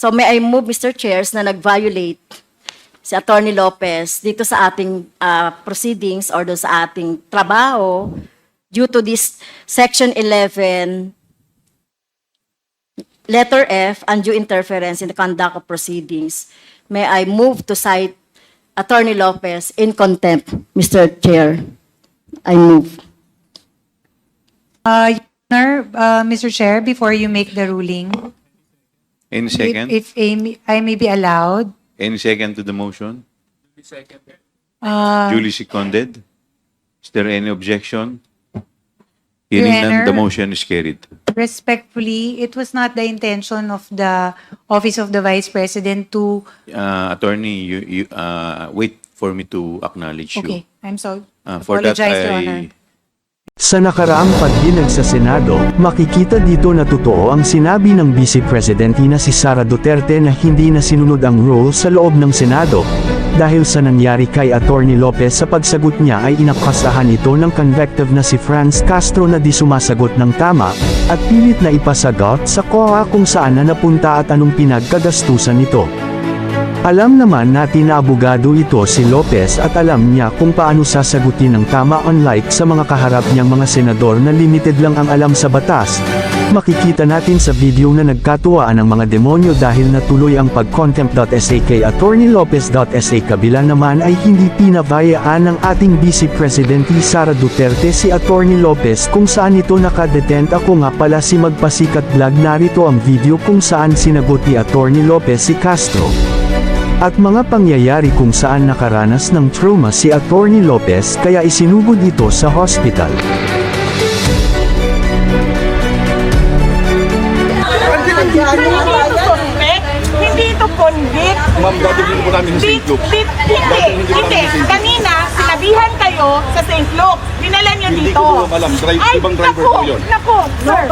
So may I move, Mr. Chairs, na nag-violate si Attorney Lopez dito sa ating proceedings or do sa ating trabaho due to this Section 11, letter F, undue interference in the conduct of proceedings. May I move to cite Attorney Lopez in contempt, Mr. Chair? I move. Your Honor, Mr. Chair, before you make the ruling, Any second? if I may be allowed, Any second to the motion? uh, Duly seconded? Is there any objection? Your Hearing none, the Honor. motion is carried. respectfully, it was not the intention of the Office of the Vice President to... Attorney, you wait for me to acknowledge you. Okay, I'm sorry. For that, Apologize, Your Honor. Sa nakaraang pagdinig sa Senado, makikita dito na totoo ang sinabi ng Vice Presidente na si Sara Duterte na hindi na sinunod ang rule sa loob ng Senado. Dahil sa nangyari kay Attorney Lopez sa pagsagot niya ay inakasahan ito ng convective na si Franz Castro na di sumasagot ng tama, at pilit na ipasagot sa COA kung saan na napunta at anong pinagkagastusan nito. Alam naman natin na abogado ito si Lopez at alam niya kung paano sasagutin ng tama, unlike sa mga kaharap niyang mga senador na limited lang ang alam sa batas. Makikita natin sa video na nagkatuwaan ang mga demonyo dahil natuloy ang pag-contempt.sa kay Attorney Lopez.sa. Kabila naman ay hindi pinabayaan ng ating Vice Presidente Sara Duterte si Attorney Lopez kung saan ito nakadetent. Ako nga pala si Magpasikat Vlog, narito ang video kung saan sinagot ni Attorney Lopez si Castro. At mga pangyayari kung saan nakaranas ng trauma si Attorney Lopez kaya isinugod ito sa hospital. Hindi ito convict. Ma'am, dadalhin po namin sa St. Luke. Hindi. Kanina, sinabihan kayo sa St. Luke. Dinala nyo Hindi dito. ko po alam. Ibang driver po yun. Naku, sir.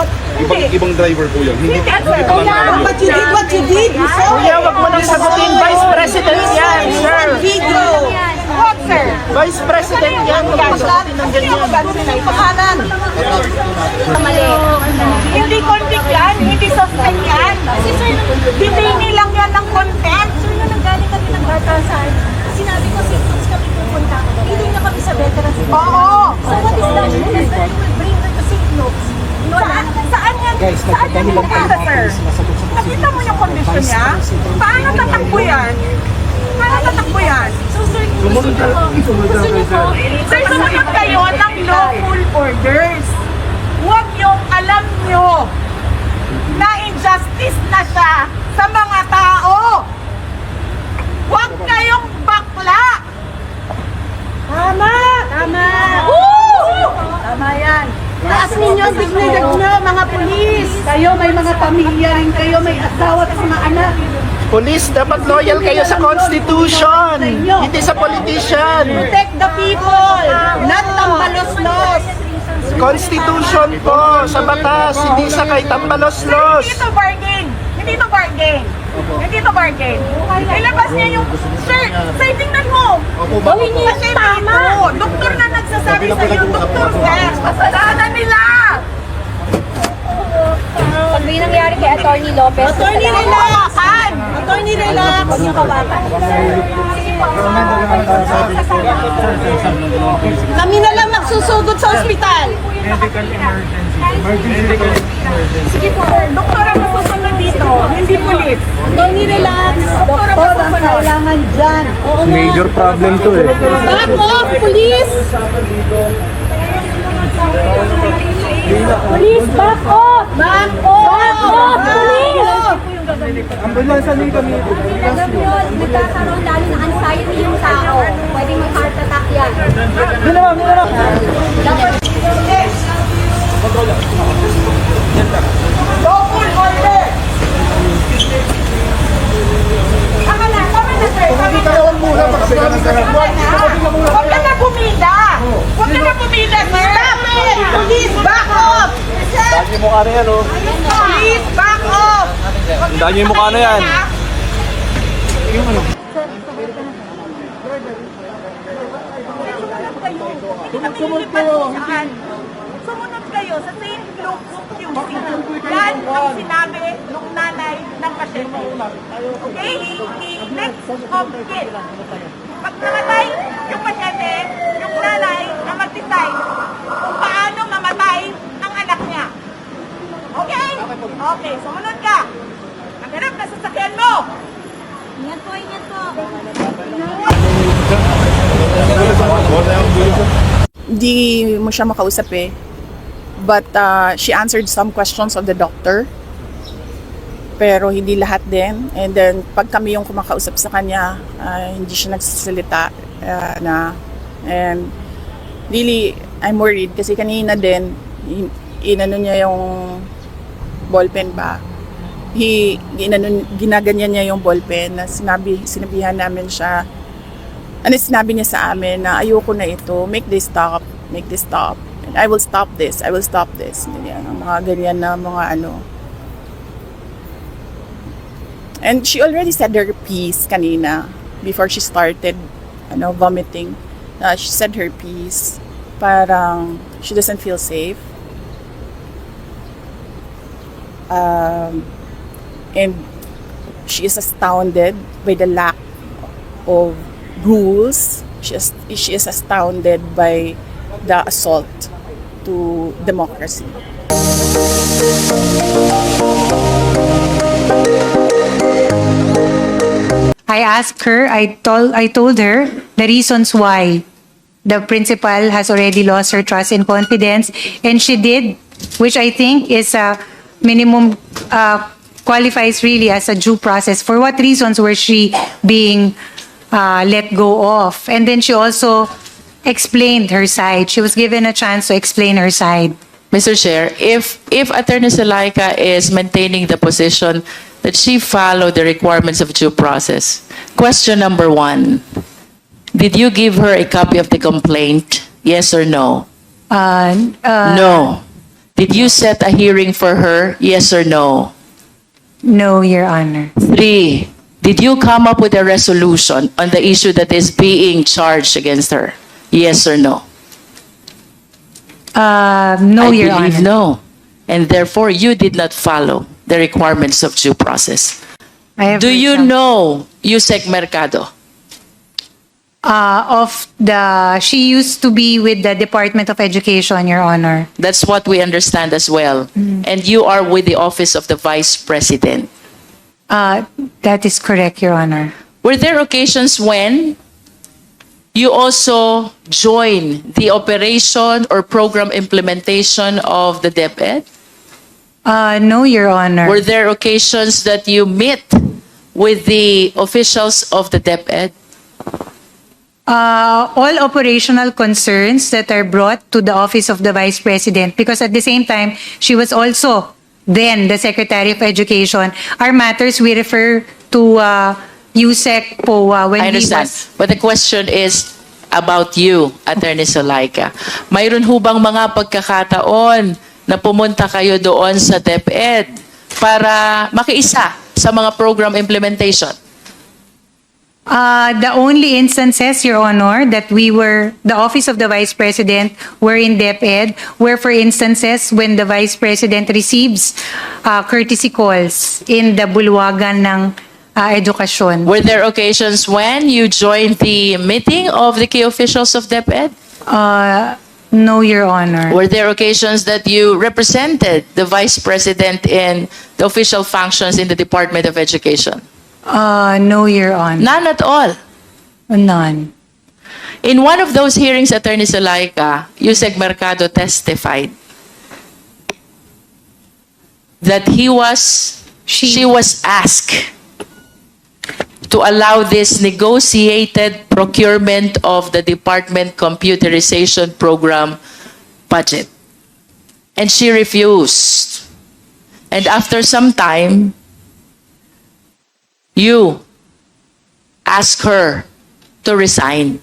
Ibang driver po yun. Hindi Hindi, ko sir. alam namin yun. But you did what you did. Kuya, wag mo nang sagutin, Vice President yan, sir. What, sir? Vice President yan, wag mo sagutin ng ganyan. Pangalan. Hindi convict yan. Hindi suspect yan. Detainee lang yan ng contempt. Sir, nung nanggaling kami ng batasan, sinabi ko, since kami pupunta, hindi na kami sa veterans. Oo. So what is that? That you will bring her to St. Luke's? Saan yan? Saan yan pupunta, sir? Nakita mo yung kondisyon niya? Paano tatakbo yan? Paano tatakbo yan? So sir, gusto niyo po, Sir, sumunod kayo ng lawful orders. Huwag yung alam nyo na injustice na siya sa mga tao. Huwag kayong bakla. Tama! Tama! Tama yan. Taas ninyo ang dignidad nyo, mga pulis! Kayo, may mga pamilya rin kayo, may asawa at mga anak. Police, dapat loyal kayo sa Constitution, hindi sa politician. Protect the people, not tambalos-los. Constitution po, sa batas, hindi sa kay tambalos-los. Hindi ito bargain. Hindi ito bargain. Hindi ito bargain. Ilabas niya yung... Sir, tingnan mo. Gawin niyo yung tama! Doktor na nagsasabi sa iyo, doktor, sir. Kasalanan nila. Pag may nangyari kay Attorney Lopez, Attorney, relax. Attorney, relax. Huwag niyo kawakan. Kami na lang magsusugod sa ospital. Sige po, Doktor ang masusunod dito, hindi pulis. Attorney, relax. Doktor ang masusunod. Kailangan dyan. Oo nga. Major problem to eh. Back off, police! Police, back off! Back off! Back off, police! Ambulansya din kami. Alam mo yun, nagkakaroon lalo ng anxiety yung tao. Pwedeng mag-heart attack yan. Lawful order. Tama na, sir. Tama na. Huwag ka na bumida. Huwag ka na bumida, sir. Stop it! Police, back off! Dahil yung mukha na yan, oh. Police, back off! Dahil yung mukha na yan. Sumunod kayo. Sumunod kayo sa same group QC. Yan ang sinabi ng nanay ng pasyente. Okay? Next of kin. Pag namatay yung pasyente, yung nanay na mag-decide kung paano mamatay ang anak niya. Okay? Okay, sumunod ka. Ang ganap na sasakyan mo. Ingat po, ingat po. Hindi mo siya makausap eh. But she answered some questions of the doctor. Pero hindi lahat din. And then, pag kami yung kumakausap sa kanya, hindi siya nagsasalita na. And really, I'm worried kasi kanina din, inano niya yung ballpen ba? Ginaganyan niya yung ballpen na sinabihan namin siya. Sinabi niya sa amin na ayoko na ito, make this stop. And I will stop this. Ganyan, mga ganyan na mga ano. And she already said her piece kanina before she started vomiting. She said her piece. Parang she doesn't feel safe. And she is astounded by the lack of rules. She is astounded by the assault to democracy. I asked her, I told her the reasons why the principal has already lost her trust and confidence, and she did, which I think is a minimum, qualifies really as a due process. For what reasons was she being let go of? And then she also explained her side. She was given a chance to explain her side. Mr. Chair, if Attorney Zalaika is maintaining the position that she followed the requirements of due process, question number 1, did you give her a copy of the complaint? Yes or no? No. Did you set a hearing for her? Yes or no? No, Your Honor. 3, did you come up with a resolution on the issue that is being charged against her? Yes or no? No, I Your believe Honor. no. And therefore, you did not follow the requirements of due process. I have Do heard you some. know Yusek Mercado? She used to be with the Department of Education, Your Honor. That's what we understand as well. And you are with the office of the Vice President. That is correct, Your Honor. Were there occasions when you also joined the operation or program implementation of the DepEd? No, Your Honor. Were there occasions that you met with the officials of the DepEd? All operational concerns that are brought to the office of the Vice President, because at the same time, she was also then the Secretary of Education, are matters we refer to USEC POA when I understand. But the question is about you, Attorney Zalaika. Mayroon ho bang mga pagkakataon na pumunta kayo doon sa DepEd para makiisa sa mga program implementation? The only instances, Your Honor, that the Office of the Vice President were in DepEd were for instances when the Vice President receives courtesy calls in the bulwagan ng edukasyon. Were there occasions when you joined the meeting of the key officials of DepEd? No, Your Honor. Were there occasions that you represented the Vice President in the official functions in the Department of Education? No, Your Honor. None at all. None. In one of those hearings, Attorney Zalaika, Yusek Mercado testified that she was asked to allow this negotiated procurement of the department computerization program budget. And she refused. And after some time, you asked her to resign.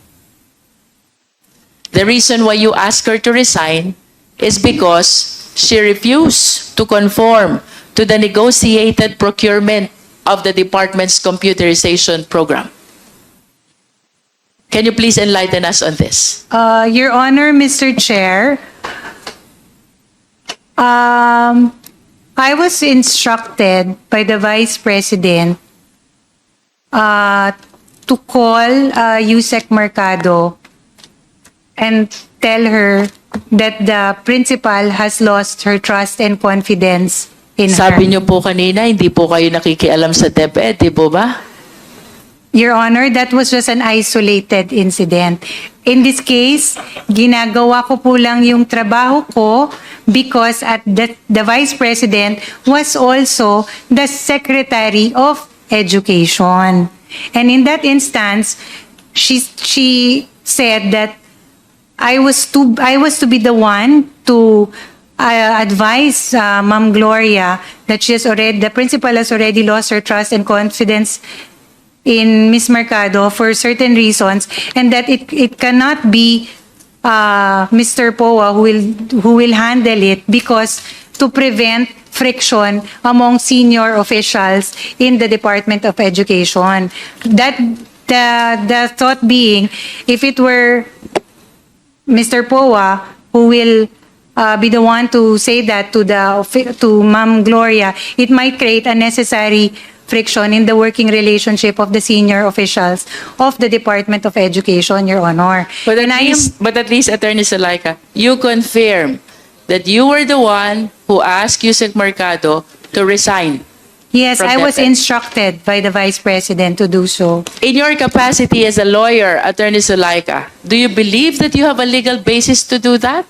The reason why you asked her to resign is because she refused to conform to the negotiated procurement of the department's computerization program. Can you please enlighten us on this? Your Honor, Mr. Chair, I was instructed by the Vice President to call Yusek Mercado and tell her that the principal has lost her trust and confidence in Sabi her. niyo po kanina, hindi po kayo nakikialam sa DepEd, di po ba? Your Honor, that was just an isolated incident. In this case, ginagawa ko po lang yung trabaho ko because the Vice President was also the Secretary of Education. And in that instance, she said that I was to be the one to advise Ma'am Gloria that the principal has already lost her trust and confidence in Ms. Mercado for certain reasons, and that it cannot be Mr. Poa who will handle it, because to prevent friction among senior officials in the Department of Education. That the thought being, if it were Mr. Poa who will be the one to say that to Ma'am Gloria, it might create unnecessary friction in the working relationship of the senior officials of the Department of Education, Your Honor. But And at least, Attorney Salaika, you confirm that you were the one who asked Yusek Mercado to resign. Yes, from I was DepEd. instructed by the Vice President to do so. In your capacity as a lawyer, Attorney Salaika, do you believe that you have a legal basis to do that?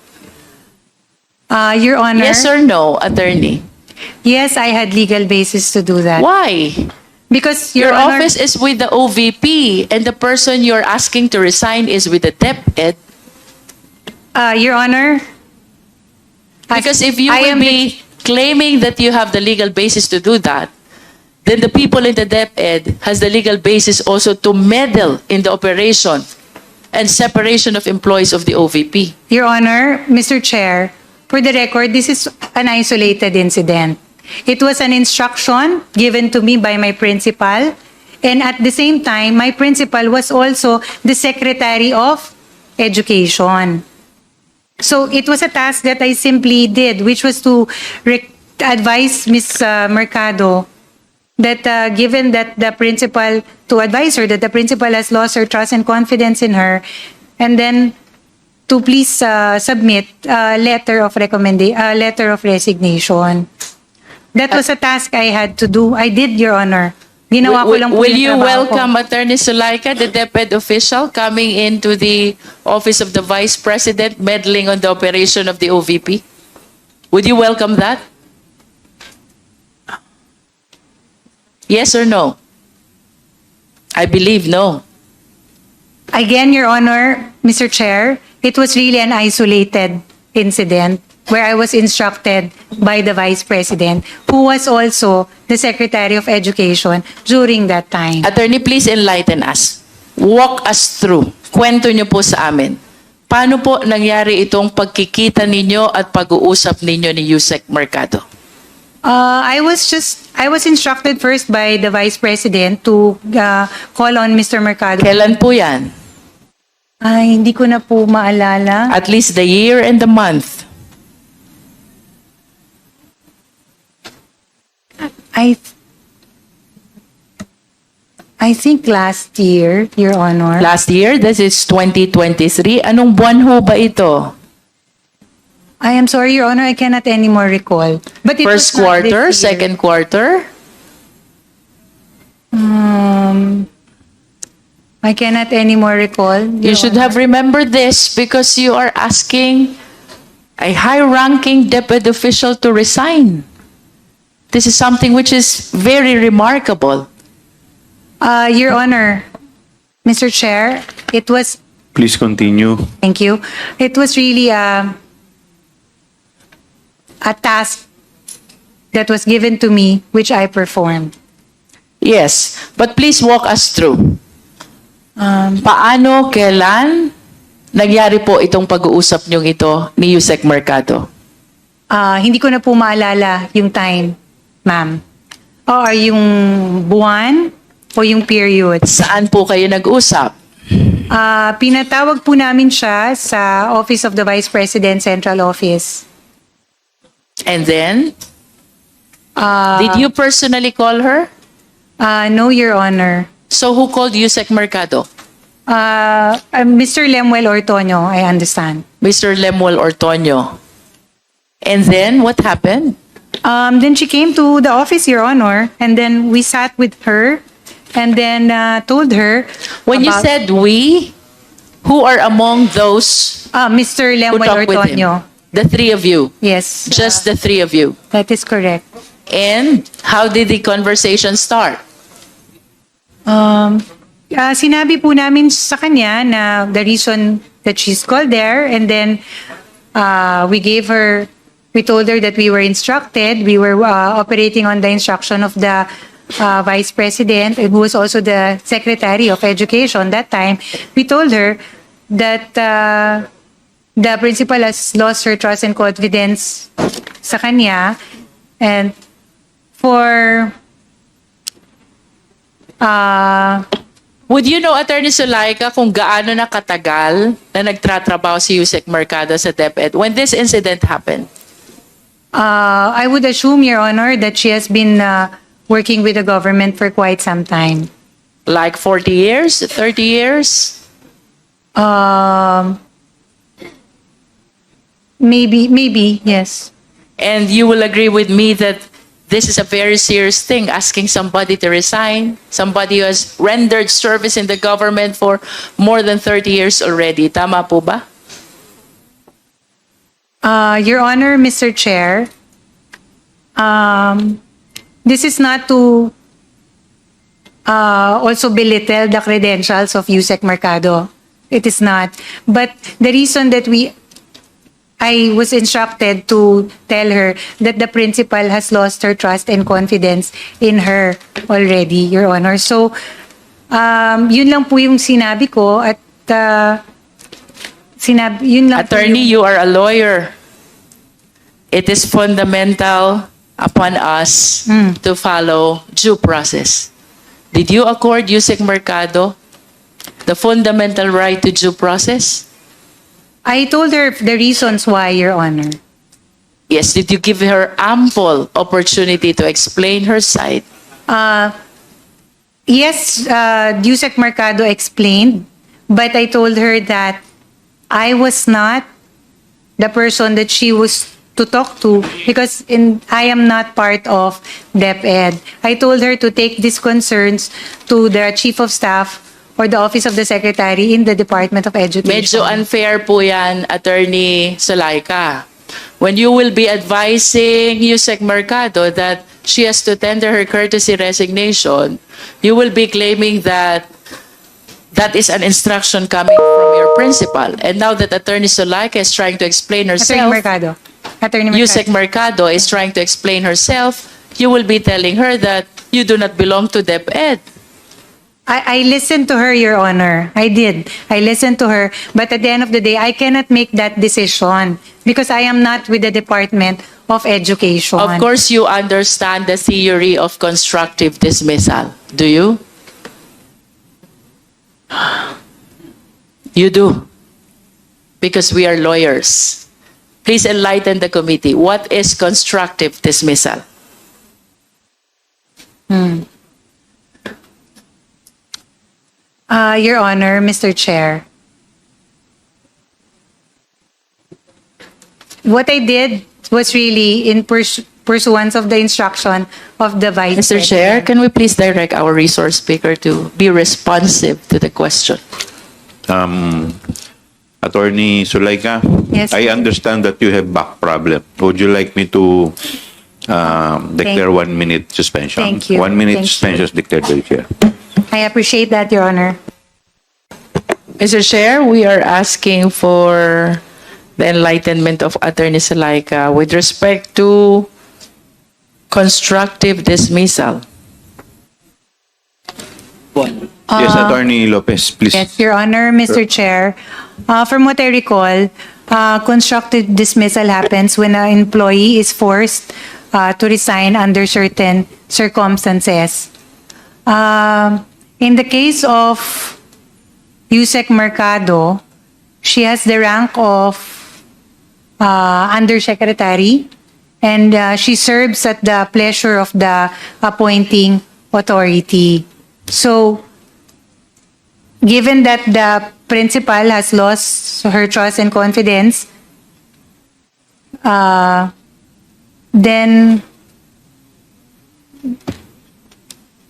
Your Honor. Yes or no, Attorney? Yes, I had legal basis to do that. Why? Because Your Your Honor, office is with the OVP and the person you're asking to resign is with the DepEd. Your Honor. Because if you I will am be claiming that you have the legal basis to do that, then the people in the DepEd has the legal basis also to meddle in the operation and separation of employees of the OVP. Your Honor, Mr. Chair, for the record, this is an isolated incident. It was an instruction given to me by my principal, and at the same time, my principal was also the Secretary of Education. So it was a task that I simply did, which was to advise Ms. Mercado that given that the principal, to advise her that the principal has lost her trust and confidence in her, and then to please submit a letter of resignation. That was a task I had to do. I did, Your Honor. Ginawa ko lang po Will yung you trabaho ko. welcome Attorney Sulaika, the DepEd official, coming into the office of the Vice President, meddling on the operation of the OVP? Would you welcome that? Yes or no? I believe no. Again, Your Honor, Mr. Chair, it was really an isolated incident where I was instructed by the Vice President, who was also the Secretary of Education during that time. Attorney, please enlighten us. Walk us through. Kwento niyo po sa amin. Paano po nangyari itong pagkikita ninyo at pag-uusap ninyo ni Yusek Mercado? I was instructed first by the Vice President to call on Mr. Mercado. Kailan po yan? Ay, hindi ko na po maalala. At least the year and the month. I think last year, Your Honor. Last year, this is 2023. Anong buwan ho ba ito? I am sorry, Your Honor, I cannot anymore recall. But it First was not this quarter, year. second quarter? I cannot anymore recall. You should have remembered this because you are asking a high-ranking DepEd official to resign. This is something which is very remarkable. Your Honor, Mr. Chair, it was, Please continue. thank you. It was really a task that was given to me, which I performed. Yes, but please walk us through. Paano, kailan nangyari po itong pag-uusap niyong ito ni Yusek Mercado? Hindi ko na po maalala yung time, ma'am. Or yung buwan o yung period. Saan po kayo nag-usap? Pinatawag po namin siya sa Office of the Vice President Central Office. And then, Uh, did you personally call her? No, Your Honor. So who called Yusek Mercado? Mr. Lemuel Ortonio, I understand. Mr. Lemuel Ortonio. And then what happened? Then she came to the office, Your Honor, and then we sat with her and then told her When you about- said we, who are among those Mr. who Lemuel talked with him? Ortonio. The three of you. Yes, Just the three of you. that is correct. And how did the conversation start? Sinabi po namin sa kanya na the reason that she's called there, and then we told her that we were instructed, we were operating on the instruction of the Vice President, who was also the Secretary of Education that time. We told her that the principal has lost her trust and confidence sa kanya, and for Would you know, Attorney Sulaika, kung gaano na katagal na nagtratrabaho si Yusek Mercado sa DepEd when this incident happened? I would assume, Your Honor, that she has been working with the government for quite some time. Like 40 years? 30 years? Maybe, yes. And you will agree with me that this is a very serious thing, asking somebody to resign, somebody who has rendered service in the government for more than 30 years already. Tama po ba? Your Honor, Mr. Chair, this is not to also belittle the credentials of Yusek Mercado. It is not. But the reason that I was instructed to tell her that the principal has lost her trust and confidence in her already, Your Honor. So, yun lang po yung sinabi ko at yun lang po Attorney, yung- you are a lawyer. It is fundamental upon us to follow due process. Did you accord Yusek Mercado the fundamental right to due process? I told her the reasons why, Your Honor. Yes. Did you give her ample opportunity to explain her side? Yes, Yusek Mercado explained, but I told her that I was not the person that she was to talk to because I am not part of DepEd. I told her to take these concerns to the Chief of Staff or the Office of the Secretary in the Department of Education. Medyo unfair po yan, Attorney Sulaika. When you will be advising Yusek Mercado that she has to tender her courtesy resignation, you will be claiming that that is an instruction coming from your principal. And now that Attorney Sulaika is trying to explain Attorney herself, Mercado. Attorney Mercado. Yusek Mercado is trying to explain herself, you will be telling her that you do not belong to DepEd. I listened to her, Your Honor. I did. I listened to her. But at the end of the day, I cannot make that decision because I am not with the Department of Education. Of course, you understand the theory of constructive dismissal. Do you? You do. Because we are lawyers. Please enlighten the committee. What is constructive dismissal? Your Honor, Mr. Chair. What I did was really in pursuance of the instruction of the Vice Mr. President. Chair, can we please direct our resource speaker to be responsive to the question? Attorney Sulaika, Yes, I sir. understand that you have back problem. Would you like me to declare 1 minute suspension? Thank you. 1 minute Thank you. suspension is declared by the chair. I appreciate that, Your Honor. Mr. Chair, we are asking for the enlightenment of Attorney Sulaika with respect to constructive dismissal. Yes, Attorney Lopez, please. Yes, Your Honor, Mr. Chair. From what I recall, constructive dismissal happens when an employee is forced to resign under certain circumstances. In the case of Yusek Mercado, she has the rank of undersecretary And she serves at the pleasure of the appointing authority. So, given that the principal has lost her trust and confidence, then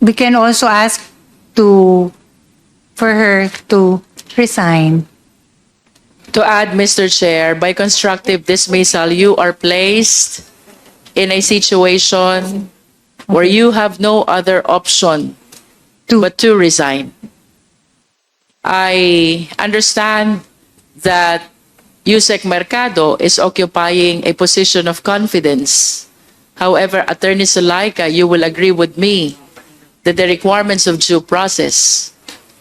we can also ask for her to resign. To add, Mr. Chair, by constructive dismissal, you are placed in a situation where you have no other option but to resign. I understand that Yusek Mercado is occupying a position of confidence. However, Attorney Zulaika, you will agree with me that the requirements of due process,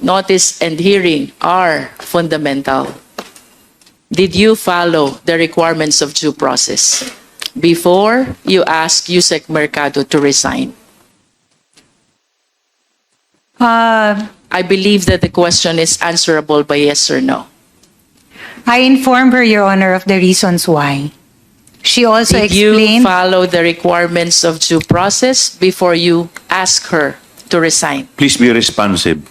notice and hearing are fundamental. Did you follow the requirements of due process before you ask Yusek Mercado to resign? I believe that the question is answerable by yes or no. I informed her, Your Honor, of the reasons why. She also Did you explained. follow the requirements of due process before you ask her to resign? Please be responsive.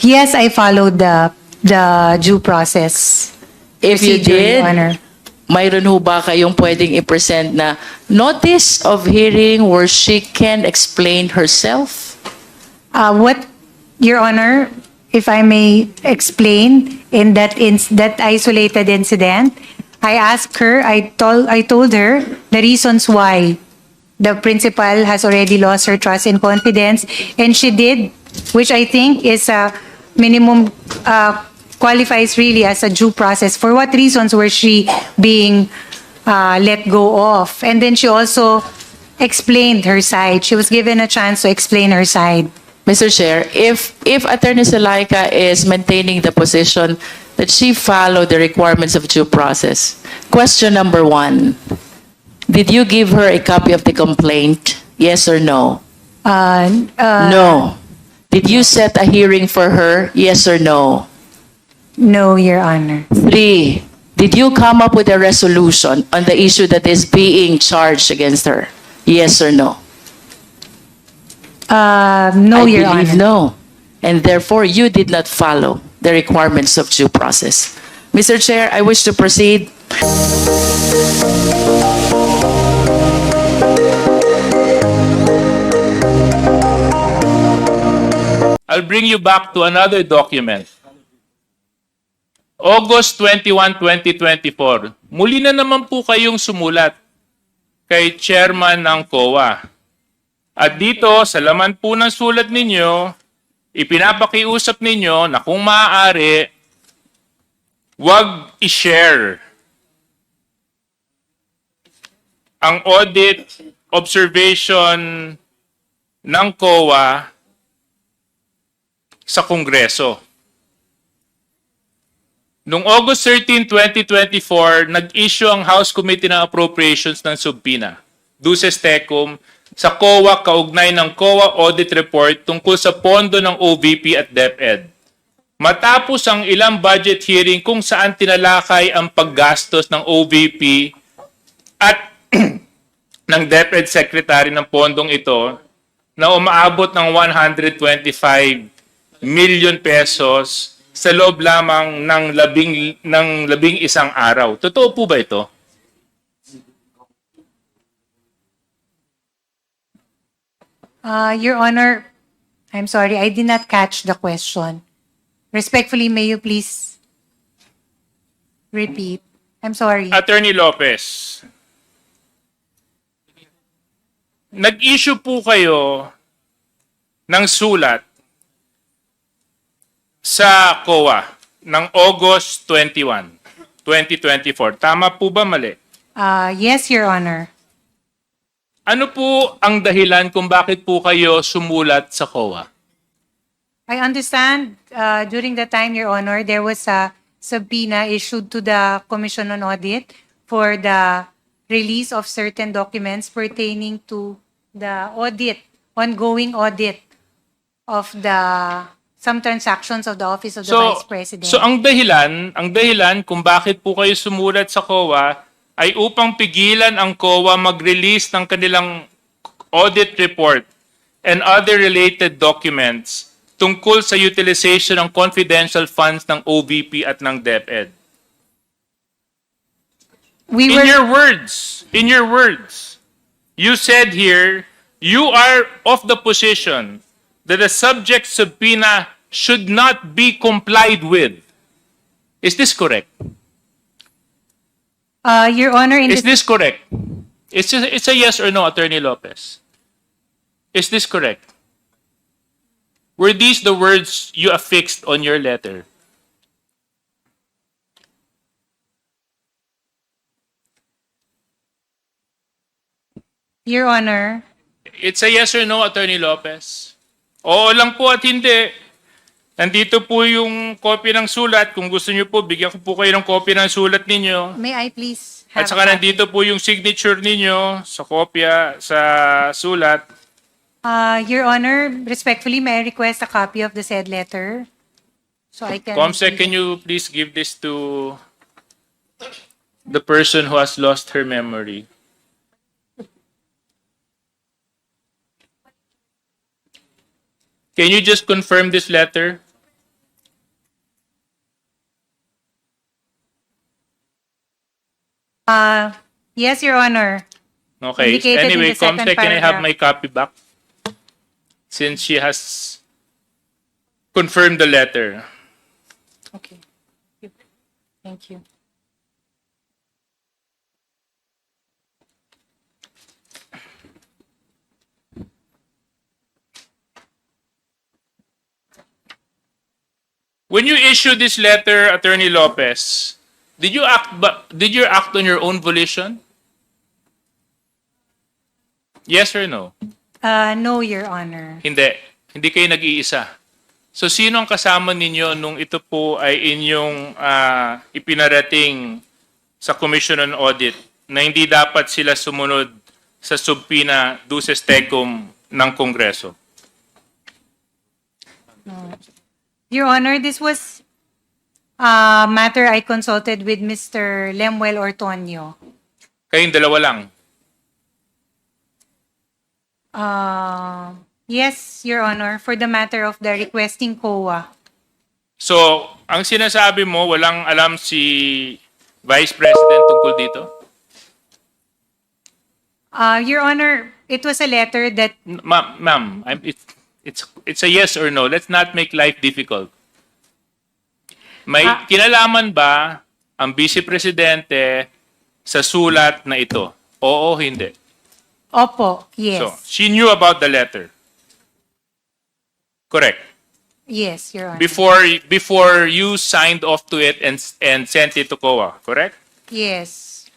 Yes, I followed the due process. If you procedure, Your did, Honor. mayroon ho ba kayong pwedeng i-present na notice of hearing where she can explain herself? What, Your Honor, if I may explain, in that isolated incident, I asked her, I told her the reasons why the principal has already lost her trust and confidence, and she did, which I think is a minimum, qualifies really as a due process. For what reasons were she being let go of? And then she also explained her side. She was given a chance to explain her side. Mr. Chair, if Attorney Zulaika is maintaining the position that she followed the requirements of due process, question number 1, did you give her a copy of the complaint? Yes or no? No. Did you set a hearing for her? Yes or no? No, Your Honor. 3, did you come up with a resolution on the issue that is being charged against her? Yes or no? No, I Your believe Honor. no. And therefore, you did not follow the requirements of due process. Mr. Chair, I wish to proceed. I'll bring you back to another document. August 21, 2024. Muli na naman po kayong sumulat kay chairman ng COA. At dito, sa laman po ng sulat ninyo, ipinapakiusap ninyo na kung maaari, wag i-share ang audit observation ng COA sa Kongreso. Noong August 13, 2024, nag-issue ang House Committee ng Appropriations ng subpoena, Duces Tecum, sa COA kaugnay ng COA Audit Report tungkol sa pondo ng OVP at DepEd. Matapos ang ilang budget hearing kung saan tinalakay ang paggastos ng OVP at ng DepEd Secretary ng pondong ito na umaabot ng 125 million pesos sa loob lamang ng labing isang araw. Totoo po ba ito? Your Honor, I'm sorry, I did not catch the question. Respectfully, may you please repeat? I'm sorry. Attorney Lopez, nag-issue po kayo ng sulat sa COA ng August 21, 2024. Tama po ba mali? Yes, Your Honor. Ano po ang dahilan kung bakit po kayo sumulat sa COA? I understand during the time, Your Honor, there was a subpoena issued to the Commission on Audit for the release of certain documents pertaining to the audit, ongoing audit of some transactions of the Office of the Vice President. So ang dahilan kung bakit po kayo sumulat sa COA ay upang pigilan ang COA mag-release ng kanilang audit report and other related documents tungkol sa utilization ng confidential funds ng OVP at ng DepEd. In your words, you said here, you are of the position that the subject subpoena should not be complied with. Is this correct? Your Honor, in Is the, this correct? It's a yes or no, Attorney Lopez. Is this correct? Were these the words you affixed on your letter? Your Honor, It's a yes or no, Attorney Lopez. Oo lang po at hindi. Nandito po yung copy ng sulat. Kung gusto niyo po, bigyan ko po kayo ng copy ng sulat ninyo. may I please At have saka a copy? nandito po yung signature ninyo sa kopya, sa sulat. Your Honor, respectfully, may I request a copy of the said letter? So I can... Comsec, can you please give this to the person who has lost her memory? Can you just confirm this letter? Yes, Your Honor. Okay. Indicated in Anyway, the second Comsec, can I have paragraph. my copy back? Since she has confirmed the letter. Okay. Thank you. When you issue this letter, Attorney Lopez, did you act on your own volition? Yes or no? No, Your Honor. Hindi. Hindi kayo nag-iisa. So sino ang kasama ninyo nung ito po ay inyong ipinarating sa Commission on Audit na hindi dapat sila sumunod sa subpoena duces tecum ng Kongreso? Your Honor, this was a matter I consulted with Mr. Lemuel Ortonio. Kayong dalawa lang. Yes, Your Honor, for the matter of the requesting COA. So, ang sinasabi mo, walang alam si Vice President tungkol dito? Your Honor, it was a letter that Ma'am, it's a yes or no. Let's not make life difficult. May kinalaman ba ang Vice Presidente sa sulat na ito? Oo, hindi. Opo, yes. So, she knew about the letter. Correct. Yes, Your Honor. Before you signed off to it and sent it to COA, correct? Yes.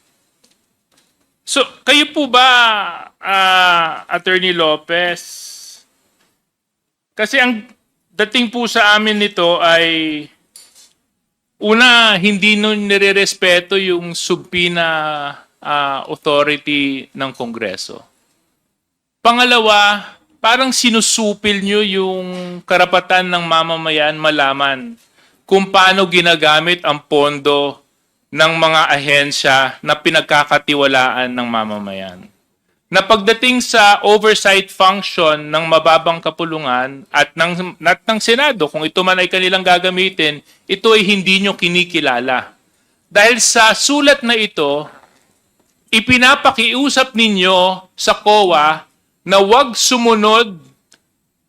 So, kayo po ba, Attorney Lopez, kasi ang dating po sa amin nito ay, una, hindi nun nire-respeto yung subpoena authority ng Kongreso. Pangalawa, parang sinusupil nyo yung karapatan ng mamamayan malaman kung paano ginagamit ang pondo ng mga ahensya na pinagkakatiwalaan ng mamamayan. Na pagdating sa oversight function ng mababang kapulungan at ng Senado, kung ito man ay kanilang gagamitin, ito ay hindi nyo kinikilala. Dahil sa sulat na ito, ipinapakiusap ninyo sa COA na huwag sumunod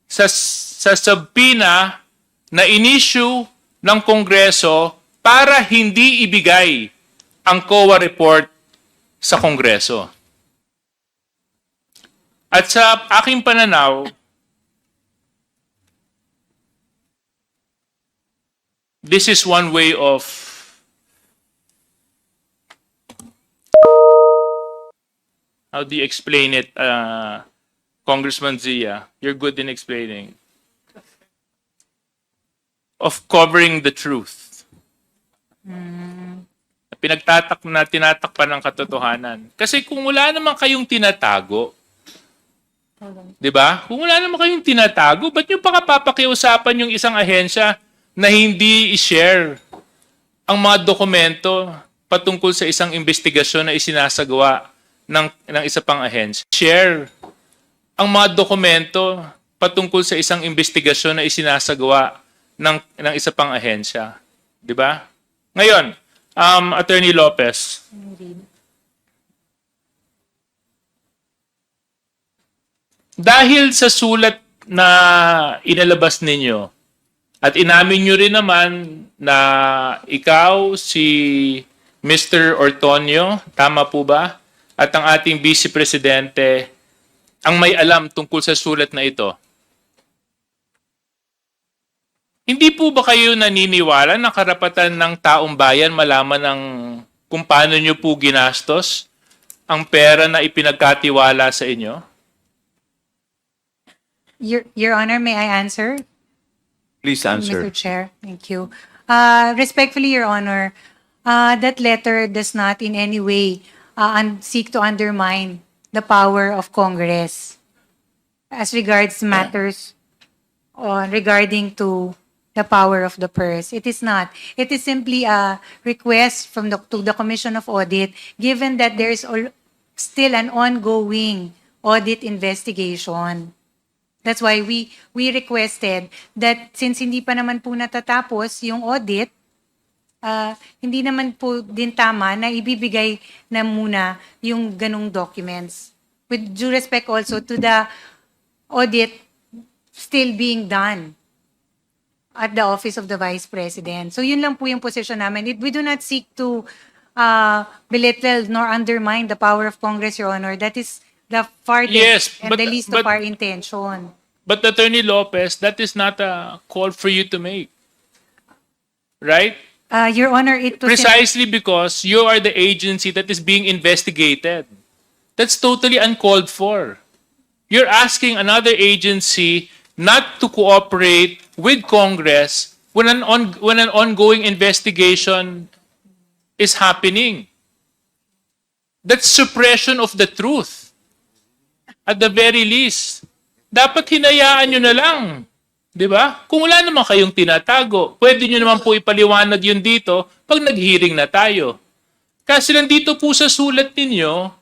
sa subpoena na in-issue ng Kongreso para hindi ibigay ang COA report sa Kongreso. At sa aking pananaw, this is one way of how do you explain it, Congressman Zia? You're good in explaining. Of covering the truth. Tinatakpan ng katotohanan. Kasi kung wala naman kayong tinatago, di ba? Kung wala naman kayong tinatago, ba't nyo pa papakiusapan yung isang ahensya na hindi i-share ang mga dokumento patungkol sa isang investigasyon na isinasagawa ng isa pang ahensya. Share ang mga dokumento patungkol sa isang investigasyon na isinasagawa ng isa pang ahensya. Di ba? Ngayon, Attorney Lopez. Dahil sa sulat na inalabas ninyo, at inamin nyo rin naman na ikaw, si Mr. Ortonio, tama po ba? At ang ating Vice Presidente, ang may alam tungkol sa sulat na ito. Hindi po ba kayo naniniwala na karapatan ng taong bayan malaman ng kung paano nyo po ginastos ang pera na ipinagkatiwala sa inyo? Your Honor, may I answer? Please answer. Mr. Chair, thank you. Respectfully, Your Honor, that letter does not in any way seek to undermine the power of Congress as regards matters regarding to the power of the purse. It is not. It is simply a request from to the Commission of Audit, given that there is still an ongoing audit investigation. That's why we requested that since hindi pa naman po natatapos yung audit, hindi naman po din tama na ibibigay na muna yung ganong documents. With due respect also to the audit still being done at the Office of the Vice President. So yun lang po yung position namin. We do not seek to belittle nor undermine the power of Congress, Your Honor. That is the farthest Yes, and but- the least but- of our intention. But Attorney Lopez, that is not a call for you to make. Right? Your Honor, it was Precisely because you are the agency that is being investigated. That's totally uncalled for. You're asking another agency not to cooperate with Congress when an ongoing investigation is happening. That's suppression of the truth. At the very least, dapat hinayaan nyo na lang. Di ba? Kung wala naman kayong tinatago, pwede nyo naman po ipaliwanag yun dito pag nag-hearing na tayo. Kasi nandito po sa sulat ninyo,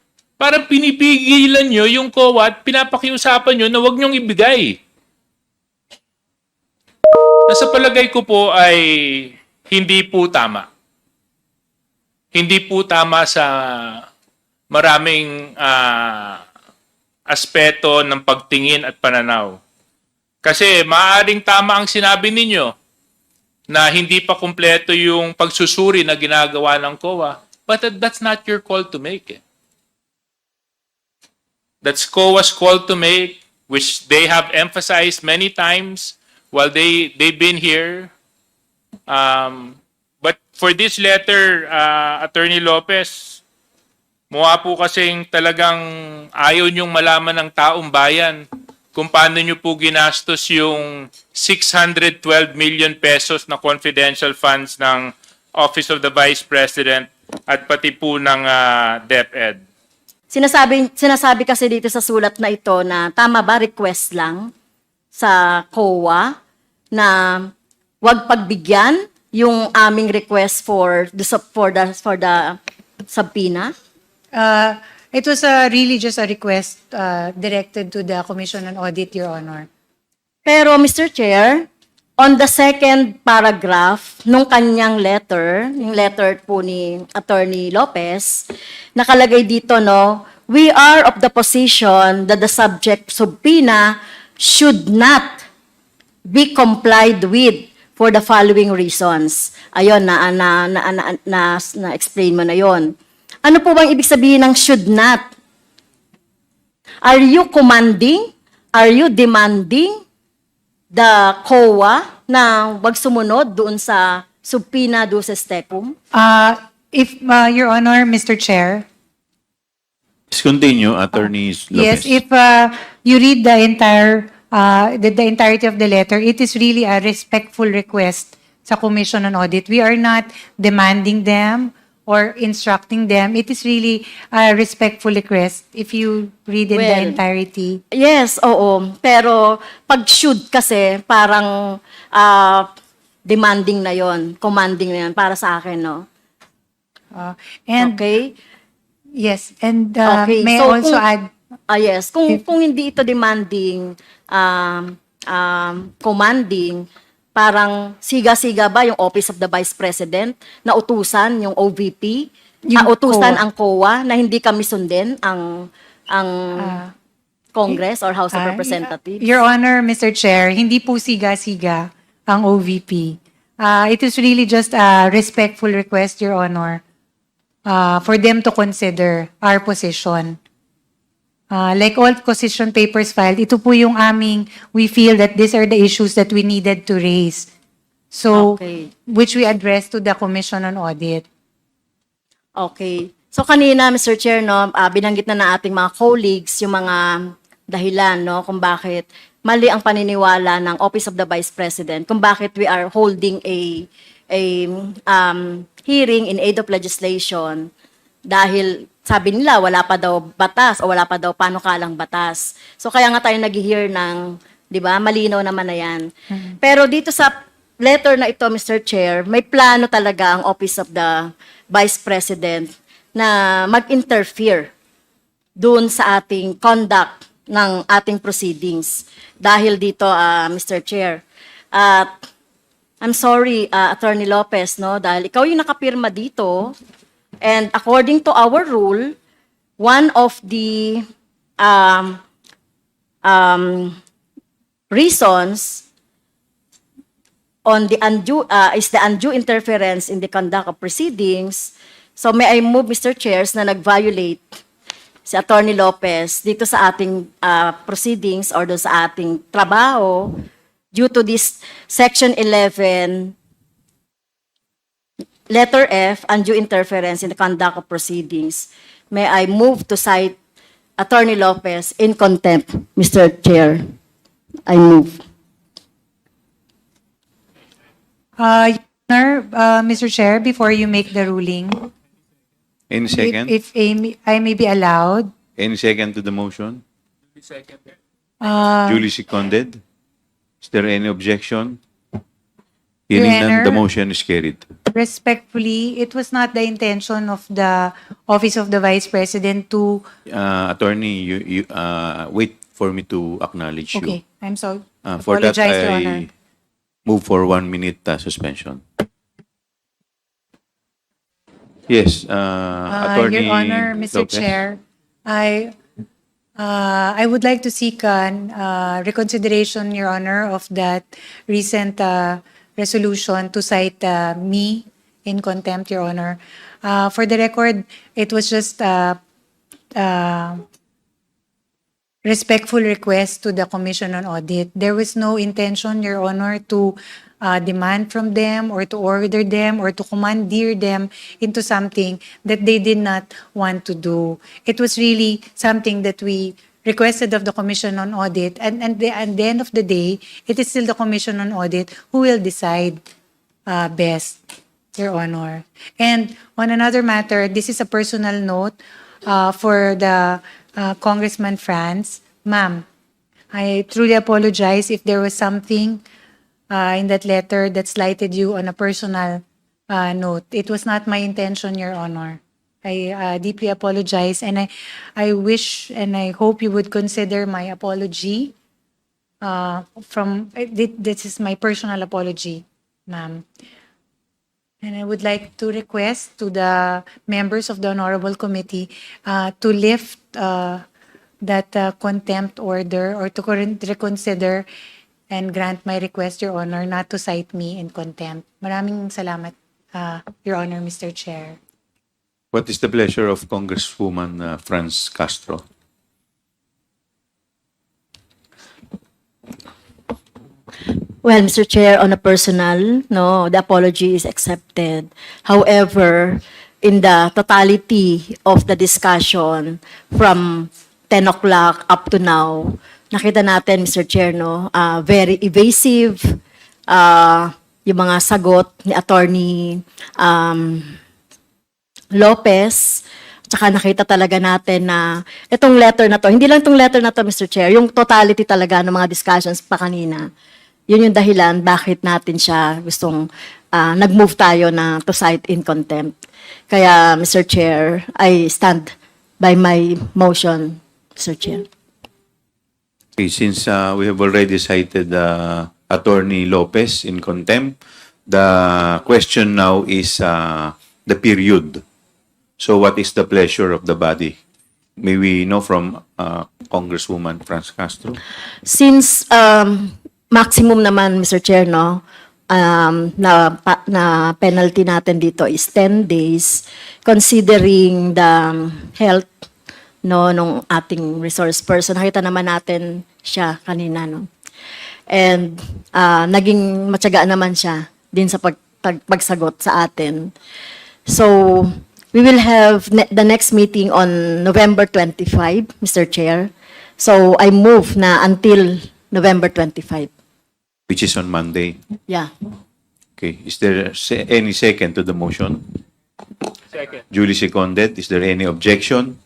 parang pinipigilan nyo yung COA at pinapakiusapan nyo na huwag nyong ibigay. Nasa palagay ko po ay hindi po tama. Hindi po tama sa maraming aspeto ng pagtingin at pananaw. Kasi maaaring tama ang sinabi ninyo na hindi pa kumpleto yung pagsusuri na ginagawa ng COA, but that's not your call to make. That's COA's call to make, which they have emphasized many times while they've been here. But for this letter, Attorney Lopez, mukha po kasing talagang ayaw niyong malaman ng taong bayan kung paano niyo po ginastos yung 612 million pesos na confidential funds ng Office of the Vice President at pati po ng DepEd. Sinasabi kasi dito sa sulat na ito na tama ba request lang sa COA na wag pagbigyan yung aming request for the subpoena? it was really just a request directed to the Commission on Audit, Your Honor. Pero Mr. Chair, on the second paragraph nung kanyang letter, yung letter po ni Attorney Lopez, nakalagay dito, no, we are of the position that the subject subpoena should not be complied with for the following reasons. Ayun, na-explain mo na yon. Ano po bang ibig sabihin ng should not? Are you commanding? Are you demanding the COA na wag sumunod doon sa subpoena duces tecum? If Your Honor, Mr. Chair, Please continue, Attorney Lopez. yes, if you read the entire the entirety of the letter, it is really a respectful request sa Commission on Audit. We are not demanding them or instructing them. It is really a respectful request if you read in the Well, entirety. Yes, oo. Pero pag should kasi parang demanding na yon, commanding na yon para sa akin, no? And Okay? yes, and Okay, may I so also kung- add, Yes, kung hindi ito demanding, commanding, parang siga-siga ba yung Office of the Vice President na utusan yung OVP, Yung utusan COA. ang COA na hindi kami sundin ang Congress or House of Representatives? Your Honor, Mr. Chair, hindi po siga-siga ang OVP. It is really just a respectful request, Your Honor, for them to consider our position. Like all position papers filed, ito po yung we feel that these are the issues that we needed to raise. So, Okay. which we addressed to the Commission on Audit. Okay. So kanina, Mr. Chair, no, binanggit na ng ating mga colleagues yung mga dahilan, no, kung bakit mali ang paniniwala ng Office of the Vice President, kung bakit we are holding a hearing in aid of legislation dahil sabi nila wala pa daw batas o wala pa daw panukalang batas. So kaya nga tayo nag-hear ng, 'di ba? Malinaw naman na 'yan. Pero dito sa letter na ito, Mr. Chair, may plano talaga ang Office of the Vice President na mag-interfere doon sa ating conduct ng ating proceedings. Dahil dito, Mr. Chair, at I'm sorry, Attorney Lopez, no, dahil ikaw yung nakapirma dito, and according to our rule, one of the reasons on the undue is the undue interference in the conduct of proceedings. So may I move, Mr. Chairs, na nag-violate si Attorney Lopez dito sa ating proceedings or doon sa ating trabaho due to this Section 11, letter F, undue interference in the conduct of proceedings. May I move to cite Attorney Lopez in contempt, Mr. Chair? I move. Your Honor, Mr. Chair, before you make the ruling, Any second? if I may be allowed, Any second to the motion? uh, Duly seconded? Is there any objection? Your Hearing none, the Honor. motion is carried. respectfully, it was not the intention of the Office of the Vice President to, Attorney, you wait for me to acknowledge you. okay, I'm sorry. For that, Apologize, Your Honor. I move for 1 minute suspension. Yes, Attorney Your Honor, Mr. Lopez. Chair, I would like to seek reconsideration, Your Honor, of that recent resolution to cite me in contempt, Your Honor. For the record, it was just respectful request to the Commission on Audit. There was no intention, Your Honor, to demand from them or to order them or to commandeer them into something that they did not want to do. It was really something that we requested of the Commission on Audit, and at the end of the day, it is still the Commission on Audit who will decide best, Your Honor. And on another matter, this is a personal note for the Congressman Franz. Ma'am, I truly apologize if there was something in that letter that slighted you on a personal note. It was not my intention, Your Honor. I deeply apologize, and I wish and I hope you would consider my apology. This is my personal apology, ma'am. And I would like to request to the members of the Honorable Committee to lift that contempt order or to reconsider and grant my request, Your Honor, not to cite me in contempt. Maraming salamat, Your Honor, Mr. Chair. What is the pleasure of Congresswoman Franz Castro? Well, Mr. Chair, on a personal, no, the apology is accepted. However, in the totality of the discussion from 10 o'clock up to now, nakita natin, Mr. Chair, no, very evasive, yung mga sagot ni Attorney Lopez. Tsaka nakita talaga natin na itong letter na to, hindi lang itong letter na to, Mr. Chair, yung totality talaga ng mga discussions pa kanina. Yun yung dahilan bakit natin siya gustong nag-move tayo na to cite in contempt. Kaya, Mr. Chair, I stand by my motion, Mr. Chair. Okay, since we have already cited Attorney Lopez in contempt, the question now is the period. So what is the pleasure of the body? May we know from Congresswoman Franz Castro? Since maximum naman, Mr. Chair, no, na penalty natin dito is 10 days, considering the health no nung ating resource person. Nakita naman natin siya kanina, no. And naging matyaga naman siya din sa pagsagot sa atin. So, we will have the next meeting on November 25, Mr. Chair. So, I move na until November 25. Which is on Monday. Yeah. Okay. Is there any second to the motion? Second. Duly seconded. Is there any objection?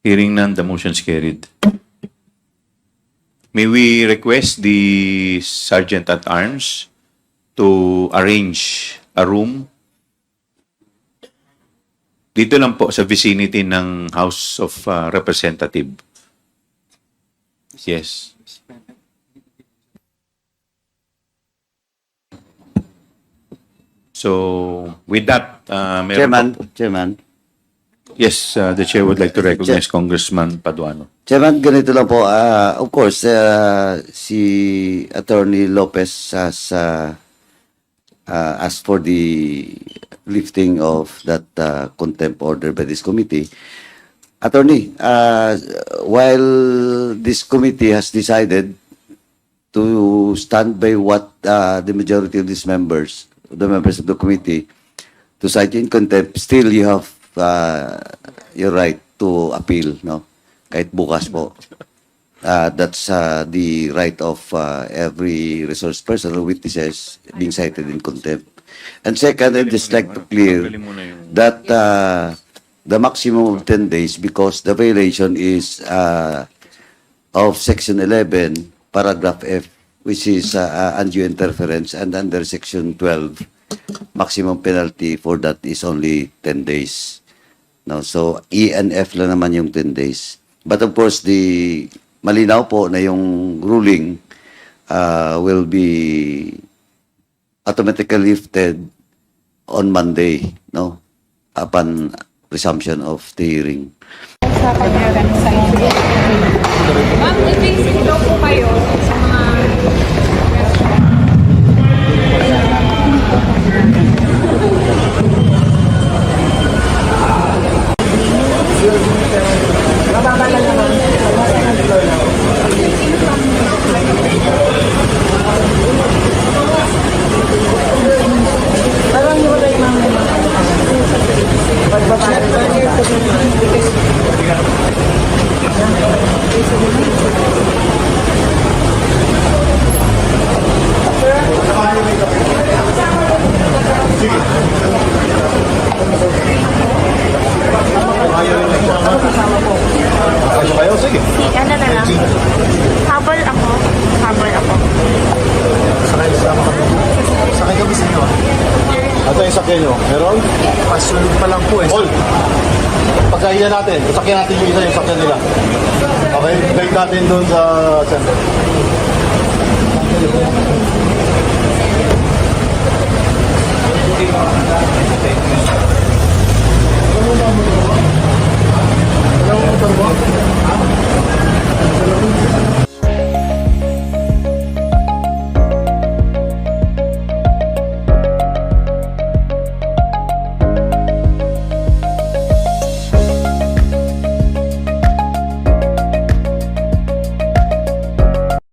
Hearing none, the motion is carried. May we request the Sergeant at Arms to arrange a room dito lang po sa vicinity ng House of Representative. Yes. So, with that, meron po- Chairman. Yes, the Chair would like to recognize Congressman Paduano. Chairman, ganito lang po. Of course, si Attorney Lopez has asked for the lifting of that contempt order by this committee. Attorney, while this committee has decided to stand by what the majority of these members, the members of the committee, to cite in contempt, still you have your right to appeal, no? Kahit bukas po. That's the right of every resource person or witnesses being cited in contempt. And second, I'd just like to clear that the maximum of 10 days, because the violation is of Section 11, Paragraph F, which is undue interference, and under Section 12, maximum penalty for that is only 10 days. No, so E and F lang naman yung 10 days. But of course, the malinaw po na yung ruling will be automatically lifted on Monday, no? Upon resumption of the hearing. Ma'am, i-basic daw po kayo sa mga Kayo, sige. ano na lang. Habol ako. Sakay kami sa inyo. Ito yung sakyan nyo. Meron? Pasunod pa lang po eh. All. Pagkahiya natin, sakyan natin yung isa yung sakyan nila. Okay? Guide natin doon sa center.